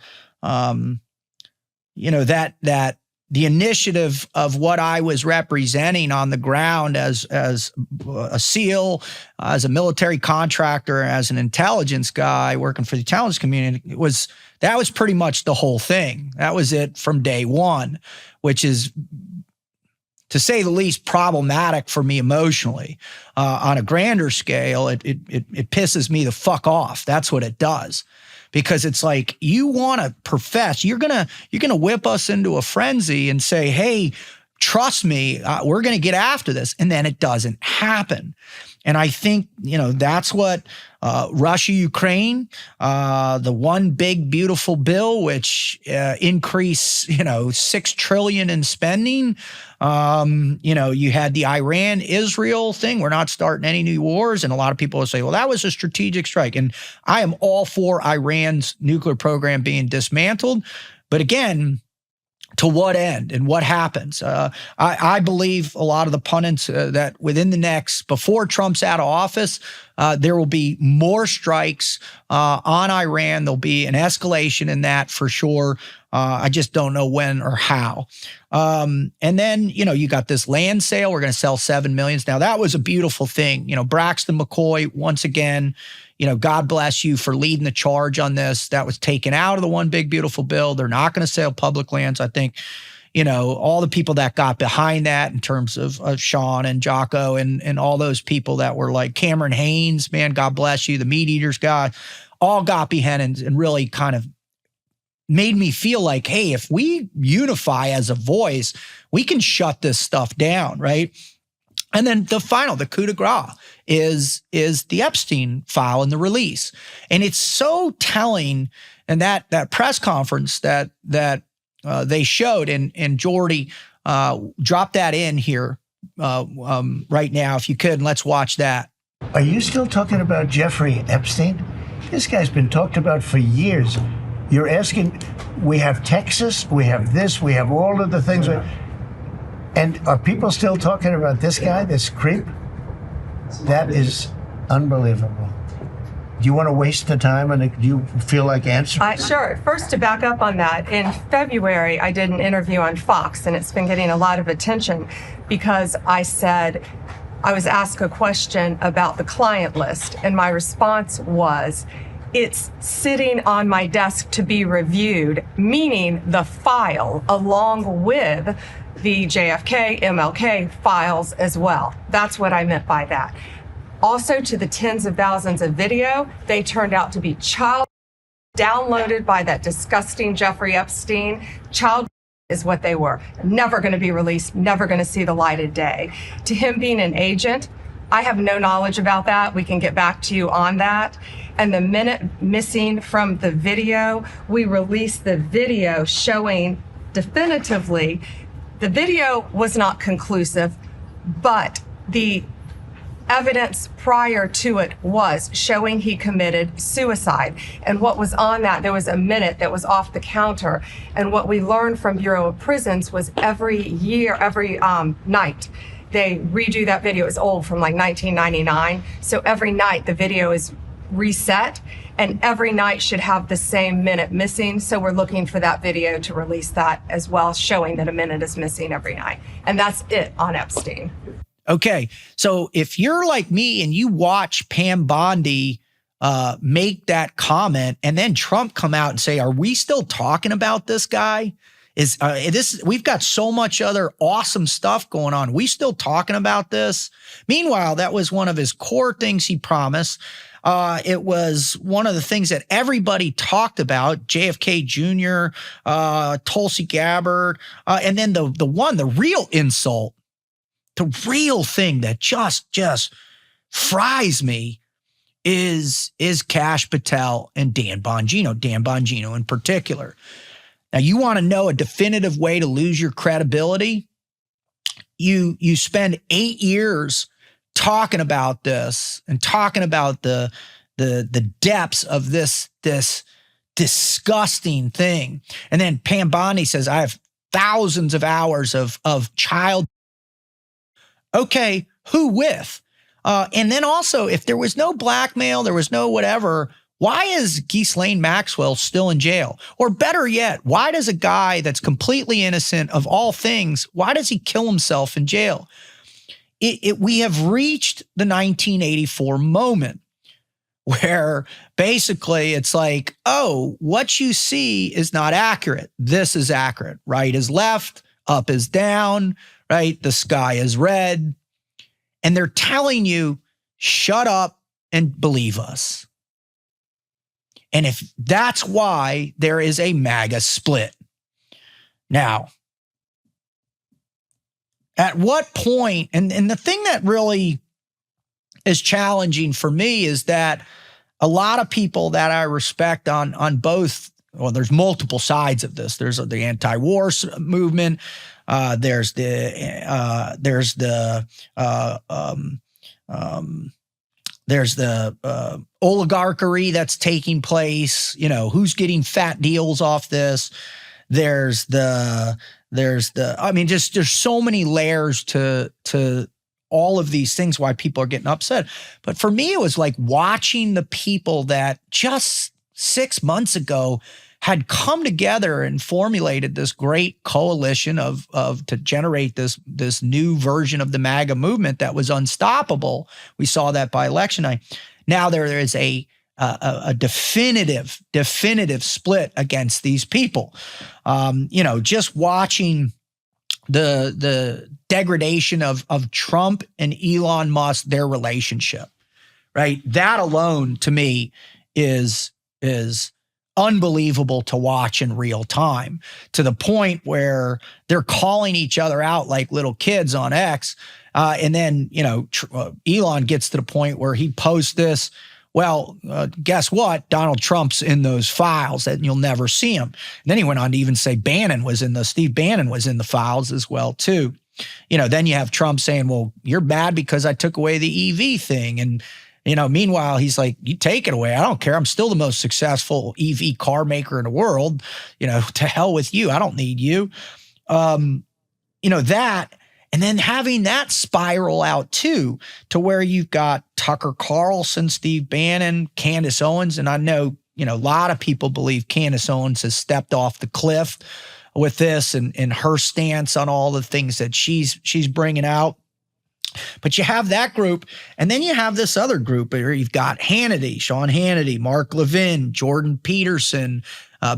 the initiative of what I was representing on the ground as a SEAL, as a military contractor, as an intelligence guy working for the intelligence community, that was pretty much the whole thing. That was it from day one, which is, to say the least, problematic for me emotionally. On a grander scale, it pisses me the fuck off. That's what it does. Because it's like, you want to profess, you're gonna whip us into a frenzy and say, hey, trust me, we're going to get after this. And then it doesn't happen. And I think, that's what Russia, Ukraine, the one big beautiful bill, which increased, $6 trillion in spending. You had the Iran, Israel thing. We're not starting any new wars. And a lot of people will say, well, that was a strategic strike. And I am all for Iran's nuclear program being dismantled. But again, to what end and what happens? I believe a lot of the pundits that within the before Trump's out of office, there will be more strikes on Iran. There'll be an escalation in that for sure. I just don't know when or how. And then, you got this land sale. We're going to sell 7 million. Now, that was a beautiful thing. Braxton McCoy, once again, God bless you for leading the charge on this. That was taken out of the one big beautiful bill. They're not going to sell public lands. I think, all the people that got behind that in terms of Sean and Jocko and all those people that were like Cameron Haynes, man, God bless you, the meat eaters guy, all got behind and really kind of made me feel like, hey, if we unify as a voice, we can shut this stuff down, right? And then the coup de grace is the Epstein file and the release. And it's so telling. And that press conference that they showed, and Jordy, drop that in here right now, if you could, and let's watch that. Are you still talking about Jeffrey Epstein? This guy's been talked about for years. You're asking, we have Texas, we have this, we have all of the things. And are people still talking about this guy, this creep? That is unbelievable. Do you want to waste the time, and do you feel like answering? Sure. First, to back up on that, in February, I did an interview on Fox, and it's been getting a lot of attention because I said, I was asked a question about the client list, and my response was, it's sitting on my desk to be reviewed, meaning the file along with the JFK, MLK files as well. That's what I meant by that. Also, to the tens of thousands of video, they turned out to be child downloaded by that disgusting Jeffrey Epstein. Child is what they were. Never going to be released, never going to see the light of day. To him being an agent, I have no knowledge about that. We can get back to you on that. And the minute missing from the video, we released the video showing definitively the video was not conclusive, but the evidence prior to it was showing he committed suicide. And what was on that, there was a minute that was off the counter. And what we learned from Bureau of Prisons was every night, they redo that video. It's old, from like 1999. So every night the video is reset, and every night should have the same minute missing. So we're looking for that video to release that as well, showing that a minute is missing every night. And that's it on Epstein. Okay. So if you're like me and you watch Pam Bondi make that comment, and then Trump come out and say, are we still talking about this guy? We've got so much other awesome stuff going on. We still talking about this? Meanwhile, that was one of his core things he promised. It was one of the things that everybody talked about, JFK Jr., Tulsi Gabbard, and then the real insult, the real thing that just fries me is Kash, Patel, and Dan Bongino in particular. Now, you want to know a definitive way to lose your credibility? You spend 8 years talking about this and talking about the depths of this disgusting thing. And then Pam Bondi says, I have thousands of hours of child. Okay, who with? And then also, if there was no blackmail, there was no whatever, why is Ghislaine Maxwell still in jail? Or better yet, why does a guy that's completely innocent of all things, why does he kill himself in jail? We have reached the 1984 moment where basically it's like, oh, what you see is not accurate. This is accurate. Right is left, up is down, right? The sky is red. And they're telling you, shut up and believe us. And if that's why there is a MAGA split. Now, At what point, and the thing that really is challenging for me is that a lot of people that I respect on both, well, there's multiple sides of this. There's the anti-war movement. There's the oligarchy that's taking place. You know, who's getting fat deals off this? There's I mean, just there's so many layers to all of these things why people are getting upset. But for me, it was like watching the people that just 6 months ago had come together and formulated this great coalition of to generate this new version of the MAGA movement that was unstoppable. We saw that by election night. Now there is a definitive split against these people. Just watching the degradation of Trump and Elon Musk, their relationship, right? That alone to me is unbelievable to watch in real time, to the point where they're calling each other out like little kids on X. And then, Elon gets to the point where he posts this. Well, guess what? Donald Trump's in those files and you'll never see him. And then he went on to even say Steve Bannon was in the files as well, too. Then you have Trump saying, well, you're bad because I took away the EV thing. And, meanwhile, he's like, you take it away. I don't care. I'm still the most successful EV car maker in the world. To hell with you. I don't need you. That. And then having that spiral out too, to where you've got Tucker Carlson, Steve Bannon, Candace Owens. And I know, a lot of people believe Candace Owens has stepped off the cliff with this and her stance on all the things that she's bringing out. But you have that group, and then you have this other group where you've got Hannity, Sean Hannity, Mark Levin, Jordan Peterson,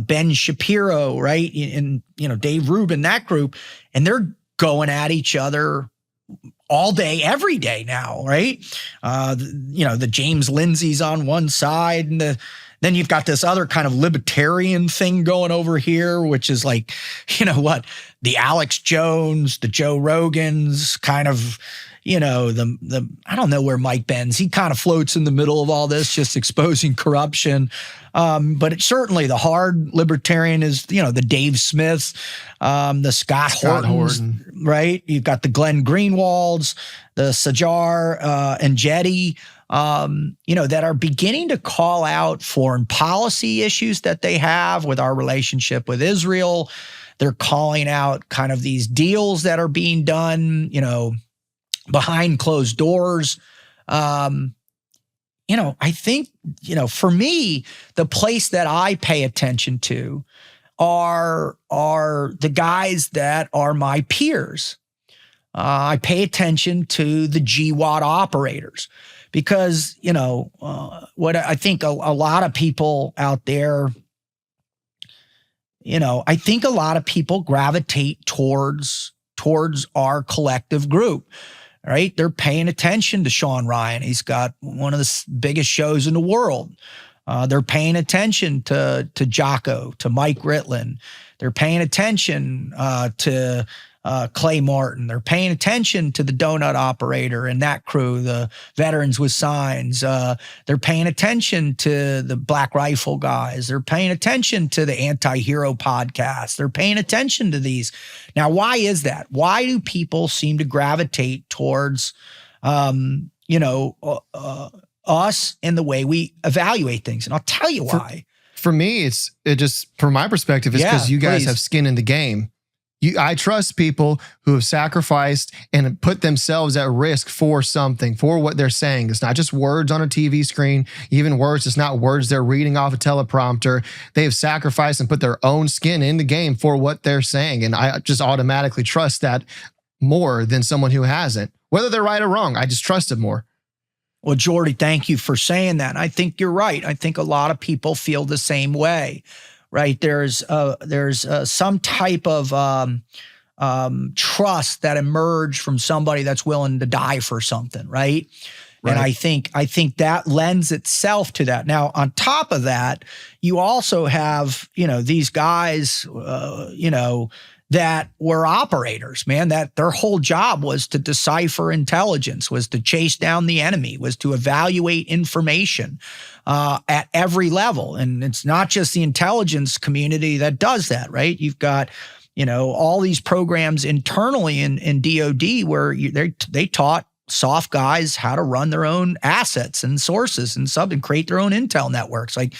Ben Shapiro, right? And, Dave Rubin, that group, and they're going at each other all day, every day now, right? The James Lindsay's on one side, and then you've got this other kind of libertarian thing going over here, which is like, the Alex Jones, the Joe Rogans, kind of, I don't know where Mike Ben's. He kind of floats in the middle of all this, just exposing corruption. But it's certainly the hard libertarian is, the Dave Smiths, the Scott Hortons, right? You've got the Glenn Greenwalds, the Sajjar and Jetty, that are beginning to call out foreign policy issues that they have with our relationship with Israel. They're calling out kind of these deals that are being done, behind closed doors. I think, for me, the place that I pay attention to are the guys that are my peers. I pay attention to the GWAT operators because, what I think a lot of people out there, I think a lot of people gravitate towards our collective group. Right? They're paying attention to Sean Ryan. He's got one of the biggest shows in the world. They're paying attention to Jocko, to Mike Ritlin. They're paying attention to Clay Martin. They're paying attention to the donut operator and that crew, the veterans with signs. They're paying attention to the Black Rifle guys. They're paying attention to the Anti-Hero podcast. They're paying attention to these. Now, why is that? Why do people seem to gravitate towards, us and the way we evaluate things? And I'll tell you why. For me, it just, from my perspective, it's because you guys have skin in the game. I trust people who have sacrificed and put themselves at risk for something, for what they're saying. It's not just words on a TV screen, even words. It's not words they're reading off a teleprompter. They have sacrificed and put their own skin in the game for what they're saying. And I just automatically trust that more than someone who hasn't. Whether they're right or wrong, I just trust it more. Well, Jordy, thank you for saying that. I think you're right. I think a lot of people feel the same way. Right. There's some type of trust that emerged from somebody that's willing to die for something. Right. And I think that lends itself to that. Now, on top of that, you also have, these guys, that were operators, man, that their whole job was to decipher intelligence, was to chase down the enemy, was to evaluate information at every level. And it's not just the intelligence community that does that, right? You've got, all these programs internally in DOD where they taught soft guys how to run their own assets and sources and create their own intel networks. Like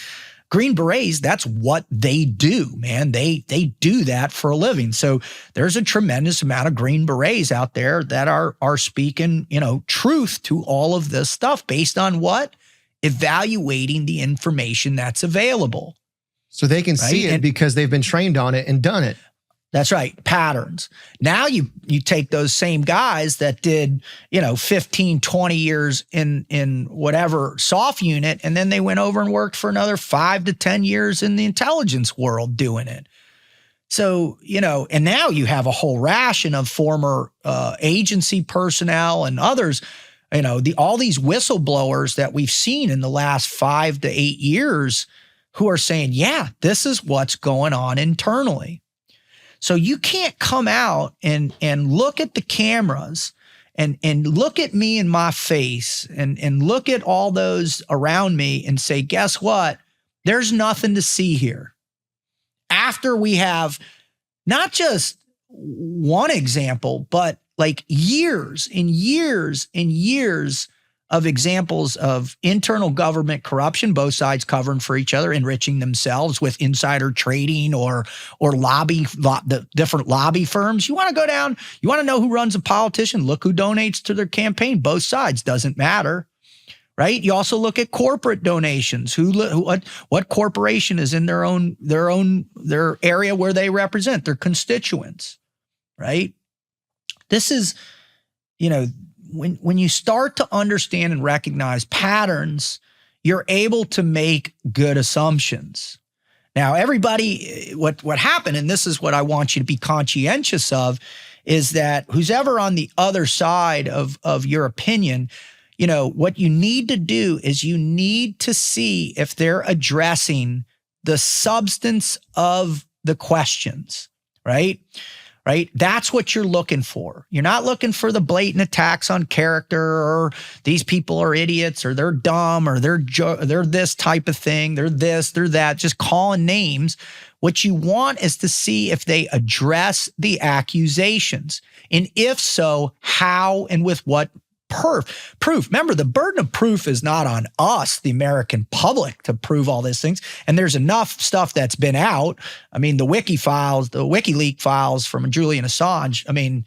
Green Berets, that's what they do, man. They do that for a living. So there's a tremendous amount of Green Berets out there that are speaking, truth to all of this stuff based on what? Evaluating the information that's available. So they can see it because they've been trained on it and done it. That's right. Patterns. Now you take those same guys that did, 15, 20 years in whatever soft unit, and then they went over and worked for another 5 to 10 years in the intelligence world doing it. So, and now you have a whole ration of former agency personnel and others, all these whistleblowers that we've seen in the last 5 to 8 years who are saying, yeah, this is what's going on internally. So you can't come out and look at the cameras and look at me in my face and look at all those around me and say, guess what? There's nothing to see here. After we have not just one example, but like years and years and years of examples of internal government corruption, both sides covering for each other, enriching themselves with insider trading or the different lobby firms. You want to go down, you want to know who runs a politician, look who donates to their campaign. Both sides, doesn't matter, right? You also look at corporate donations. What corporation is in their area where they represent their constituents, right? This is, when you start to understand and recognize patterns, you're able to make good assumptions. Now, everybody, what happened, and this is what I want you to be conscientious of, is that who's ever on the other side of your opinion, what you need to do is you need to see if they're addressing the substance of the questions, right? Right? That's what you're looking for. You're not looking for the blatant attacks on character or these people are idiots or they're dumb or they're this type of thing. They're this, they're that, just calling names. What you want is to see if they address the accusations. And if so, how and with what proof. Remember, the burden of proof is not on us, the American public, to prove all these things. And there's enough stuff that's been out. I mean, the WikiLeaks files from Julian Assange. I mean,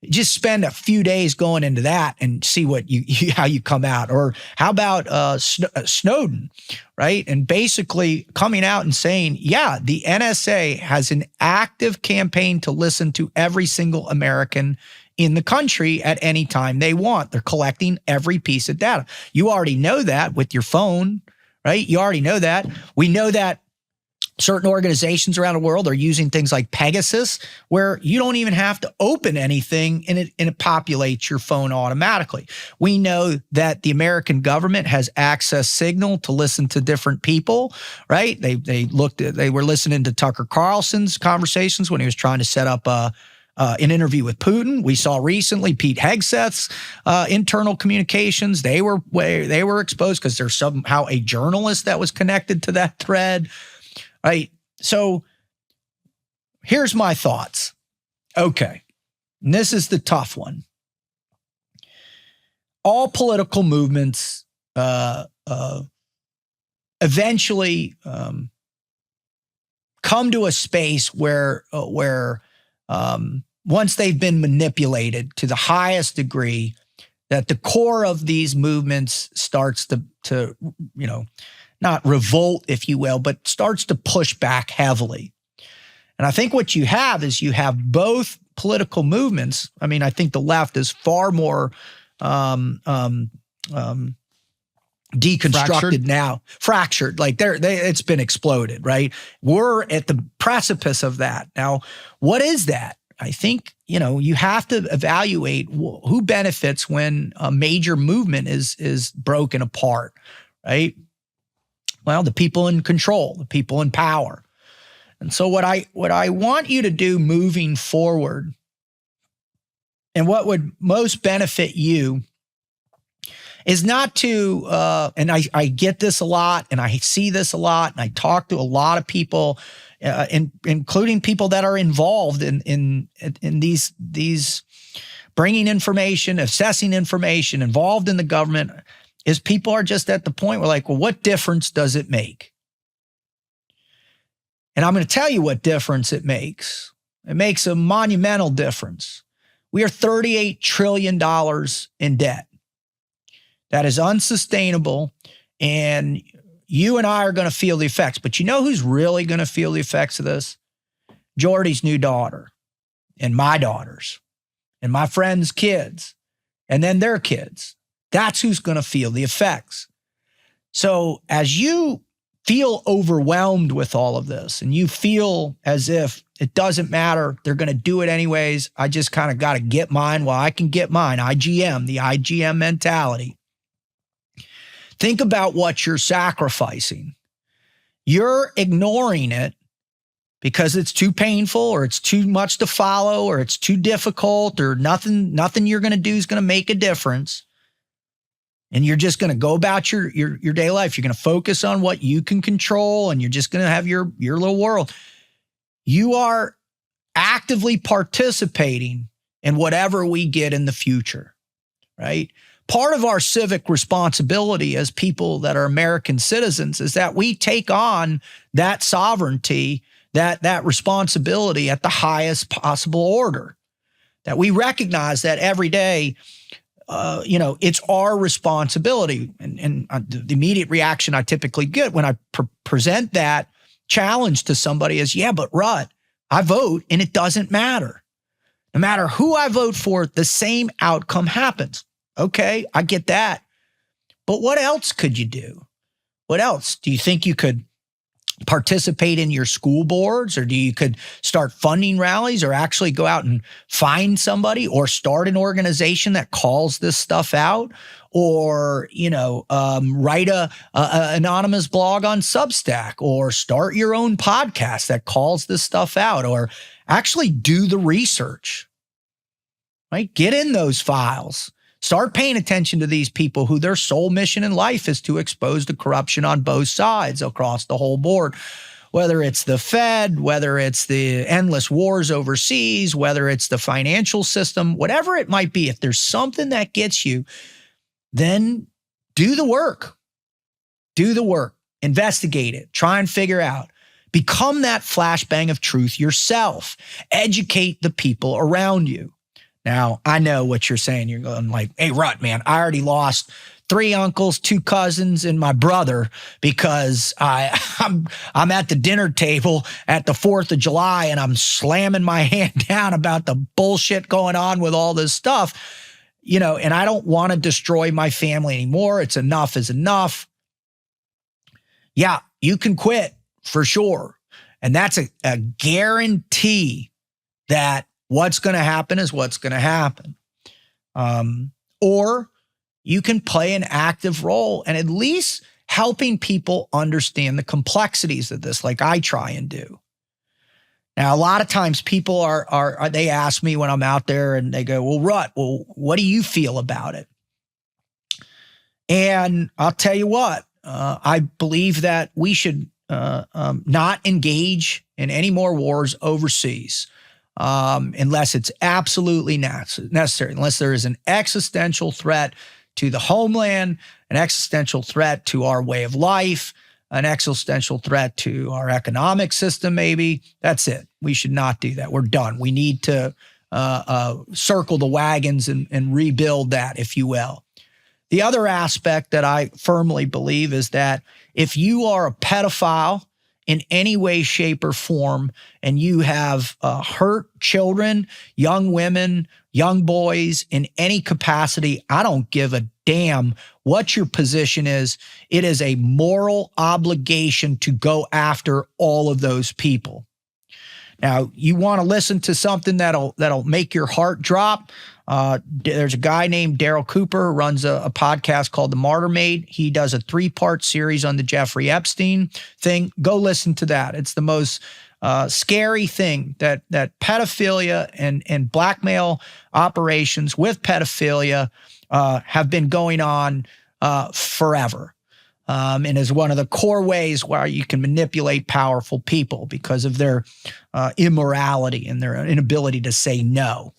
just spend a few days going into that and see what how you come out. Or how about Snowden, right? And basically coming out and saying, yeah, the NSA has an active campaign to listen to every single American in the country at any time they want. They're collecting every piece of data. You already know that with your phone, right? You already know that. We know that certain organizations around the world are using things like Pegasus, where you don't even have to open anything and it populates your phone automatically. We know that the American government has access signal to listen to different people, right? They were listening to Tucker Carlson's conversations when he was trying to set up an interview with Putin. We saw recently Pete Hegseth's internal communications. They were exposed because there's somehow a journalist that was connected to that thread, right? So here's my thoughts. Okay, and this is the tough one. All political movements eventually come to a space where once they've been manipulated to the highest degree, that the core of these movements starts to not revolt, if you will, but starts to push back heavily. And I think what you have is you have both political movements. I mean, I think the left is far more deconstructed now, fractured, like it's been exploded, right? We're at the precipice of that. Now, what is that? I think, you have to evaluate who benefits when a major movement is broken apart, right? Well, the people in control, the people in power. And so what I want you to do moving forward, and what would most benefit you, is not to, and I get this a lot, and I see this a lot, and I talk to a lot of people, including people that are involved in these bringing information, assessing information, involved in the government, is people are just at the point where like, well, what difference does it make? And I'm going to tell you what difference it makes. It makes a monumental difference. We are $38 trillion in debt. That is unsustainable, and you and I are going to feel the effects. But you know who's really going to feel the effects of this? Jordy's new daughter, and my daughters, and my friends' kids, and then their kids. That's who's going to feel the effects. So as you feel overwhelmed with all of this, and you feel as if it doesn't matter, they're going to do it anyways, I just kind of got to get mine while I can get mine, IGM, the IGM mentality. Think about what you're sacrificing. You're ignoring it because it's too painful, or it's too much to follow, or it's too difficult, or nothing you're going to do is going to make a difference. And you're just going to go about your daily life. You're going to focus on what you can control, and you're just going to have your little world. You are actively participating in whatever we get in the future, right? Part of our civic responsibility as people that are American citizens is that we take on that sovereignty, that responsibility at the highest possible order. That we recognize that every day, it's our responsibility. And the immediate reaction I typically get when I present that challenge to somebody is, yeah, but Rut, I vote and it doesn't matter. No matter who I vote for, the same outcome happens. Okay, I get that. But what else could you do? What else? Do you think you could participate in your school boards, or do you could start funding rallies, or actually go out and find somebody, or start an organization that calls this stuff out, or, write a anonymous blog on Substack, or start your own podcast that calls this stuff out, or actually do the research, right? Get in those files. Start paying attention to these people who their sole mission in life is to expose the corruption on both sides across the whole board. Whether it's the Fed, whether it's the endless wars overseas, whether it's the financial system, whatever it might be, if there's something that gets you, then do the work. Do the work. Investigate it. Try and figure out. Become that flashbang of truth yourself. Educate the people around you. Now, I know what you're saying. You're going like, hey, Rut, man, I already lost 3 uncles, 2 cousins, and my brother because I'm at the dinner table at the 4th of July and I'm slamming my hand down about the bullshit going on with all this stuff, and I don't want to destroy my family anymore. It's enough is enough. Yeah, you can quit for sure. And that's a guarantee that what's going to happen is what's going to happen. Or you can play an active role and at least helping people understand the complexities of this, like I try and do. Now, a lot of times people they ask me when I'm out there and they go, well, Rut, what do you feel about it? And I'll tell you what, I believe that we should not engage in any more wars overseas. Unless it's absolutely necessary, unless there is an existential threat to the homeland, an existential threat to our way of life, an existential threat to our economic system, maybe. That's it. We should not do that. We're done. We need to circle the wagons and rebuild that, if you will. The other aspect that I firmly believe is that if you are a pedophile in any way, shape, or form, and you have hurt children, young women, young boys in any capacity, I don't give a damn what your position is. It is a moral obligation to go after all of those people. Now, you want to listen to something that'll make your heart drop. There's a guy named Daryl Cooper who runs a podcast called The Martyr Made. He does a 3-part series on the Jeffrey Epstein thing. Go listen to that. It's the most scary thing that pedophilia and blackmail operations with pedophilia have been going on forever. And is one of the core ways where you can manipulate powerful people because of their immorality and their inability to say no.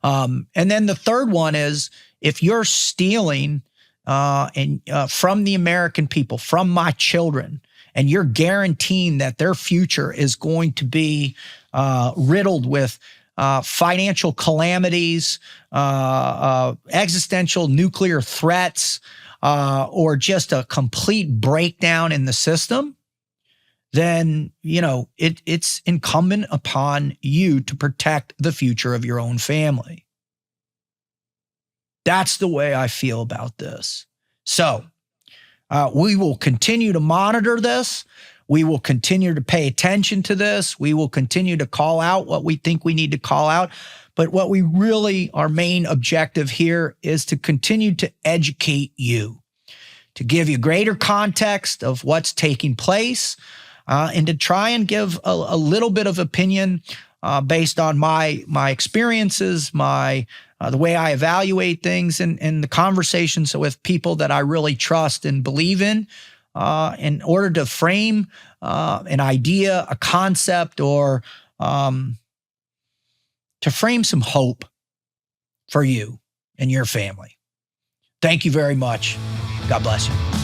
And then the third one is if you're stealing from the American people, from my children, and you're guaranteeing that their future is going to be riddled with financial calamities, existential nuclear threats, or just a complete breakdown in the system, then, it's incumbent upon you to protect the future of your own family. That's the way I feel about this. So we will continue to monitor this. We will continue to pay attention to this. We will continue to call out what we think we need to call out. But what we really, our main objective here is to continue to educate you, to give you greater context of what's taking place, and to try and give a little bit of opinion based on my experiences, the way I evaluate things, and the conversations with people that I really trust and believe in order to frame an idea, a concept, or to frame some hope for you and your family. Thank you very much. God bless you.